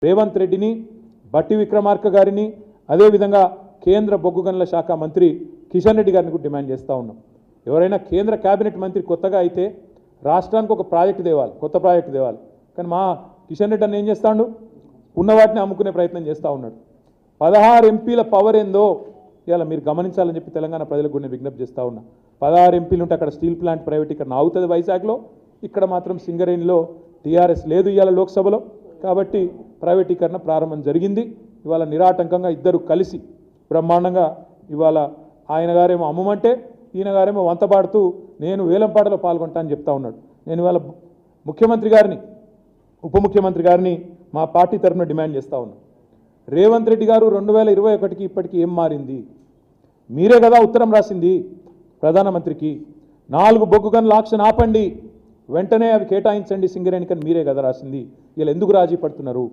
రేవంత్ రెడ్డిని, బట్టి విక్రమార్క గారిని, అదేవిధంగా కేంద్ర బొగ్గు గనుల శాఖ మంత్రి కిషన్ రెడ్డి గారిని కూడా డిమాండ్ చేస్తూ ఉన్నాం. ఎవరైనా కేంద్ర కేబినెట్ మంత్రి కొత్తగా అయితే రాష్ట్రానికి ఒక ప్రాజెక్టు తేవాలి, కొత్త ప్రాజెక్టు తేవాలి. కానీ మా కిషన్ రెడ్డి అన్న ఏం చేస్తాడు? ఉన్న వాటిని అమ్ముకునే ప్రయత్నం చేస్తూ ఉన్నాడు. 16 ఎంపీల పవర్ ఏందో ఇలా మీరు గమనించాలని చెప్పి తెలంగాణ ప్రజలకు కూడా విజ్ఞప్తి చేస్తూ ఉన్నా. 16 ఎంపీలు ఉంటే అక్కడ స్టీల్ ప్లాంట్ ప్రైవేటీకరణ అవుతుంది వైజాగ్లో, ఇక్కడ మాత్రం సింగరేణిలో టీఆర్ఎస్ లేదు ఇవాళ లోక్సభలో. కాబట్టి ప్రైవేటీకరణ ప్రారంభం జరిగింది. ఇవాళ నిరాటంకంగా ఇద్దరు కలిసి బ్రహ్మాండంగా ఇవాళ ఆయన గారేమో అమ్మమంటే ఈయన గారేమో వంతపాడుతూ నేను వేలంపాటలో పాల్గొంటా అని చెప్తా ఉన్నాడు. నేను ఇవాళ ముఖ్యమంత్రి గారిని, ఉప ముఖ్యమంత్రి గారిని మా పార్టీ తరఫున డిమాండ్ చేస్తూ ఉన్నాను. రేవంత్ రెడ్డి గారు 2021కి ఇప్పటికీ ఏం మారింది? మీరే కదా ఉత్తరం రాసింది ప్రధానమంత్రికి, 4 బొగ్గు గనుల ఆక్షన్ ఆపండి, వెంటనే అవి కేటాయించండి సింగరేణికని మీరే కదా రాసింది. వీళ్ళు ఎందుకు రాజీ పడుతున్నారు?